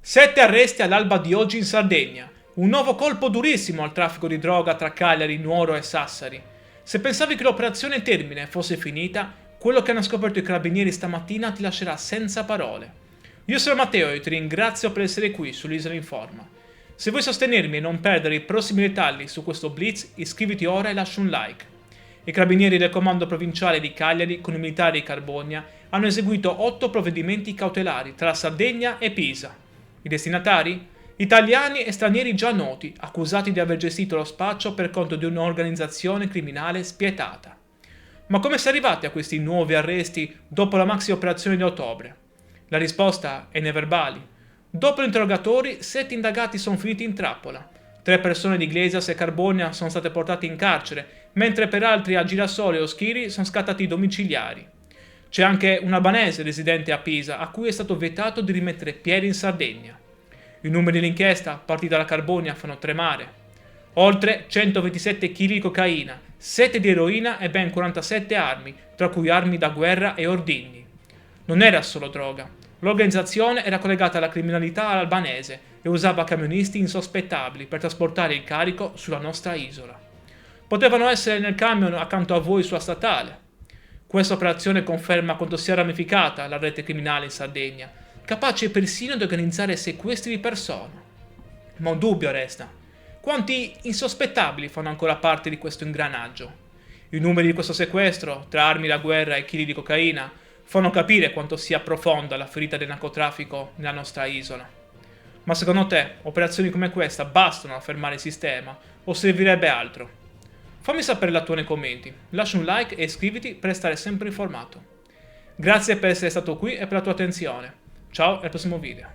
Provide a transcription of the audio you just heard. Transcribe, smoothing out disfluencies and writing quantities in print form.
7 arresti all'alba di oggi in Sardegna. Un nuovo colpo durissimo al traffico di droga tra Cagliari, Nuoro e Sassari. Se pensavi che l'operazione Termine fosse finita, quello che hanno scoperto i carabinieri stamattina ti lascerà senza parole. Io sono Matteo e ti ringrazio per essere qui sull'Isola Informa. Se vuoi sostenermi e non perdere i prossimi dettagli su questo blitz, iscriviti ora e lascia un like. I carabinieri del comando provinciale di Cagliari con i militari di Carbonia hanno eseguito 8 provvedimenti cautelari tra Sardegna e Pisa. I destinatari? Italiani e stranieri già noti, accusati di aver gestito lo spaccio per conto di un'organizzazione criminale spietata. Ma come si è arrivati a questi nuovi arresti dopo la maxi operazione di ottobre? La risposta è nei verbali. Dopo gli interrogatori, 7 indagati sono finiti in trappola. 3 persone di Iglesias e Carbonia sono state portate in carcere, mentre per altri a Girasole e Oschiri sono scattati i domiciliari. C'è anche un albanese residente a Pisa a cui è stato vietato di rimettere piedi in Sardegna. I numeri dell'inchiesta, partiti dalla Carbonia, fanno tremare. Oltre 127 kg di cocaina, 7 di eroina e ben 47 armi, tra cui armi da guerra e ordigni. Non era solo droga. L'organizzazione era collegata alla criminalità albanese e usava camionisti insospettabili per trasportare il carico sulla nostra isola. Potevano essere nel camion accanto a voi sulla statale. Questa operazione conferma quanto sia ramificata la rete criminale in Sardegna, capace persino di organizzare sequestri di persone. Ma un dubbio resta. Quanti insospettabili fanno ancora parte di questo ingranaggio? I numeri di questo sequestro, tra armi da guerra e chili di cocaina, fanno capire quanto sia profonda la ferita del narcotraffico nella nostra isola. Ma secondo te, operazioni come questa bastano a fermare il sistema o servirebbe altro? Fammi sapere la tua nei commenti, lascia un like e iscriviti per restare sempre informato. Grazie per essere stato qui e per la tua attenzione. Ciao e al prossimo video.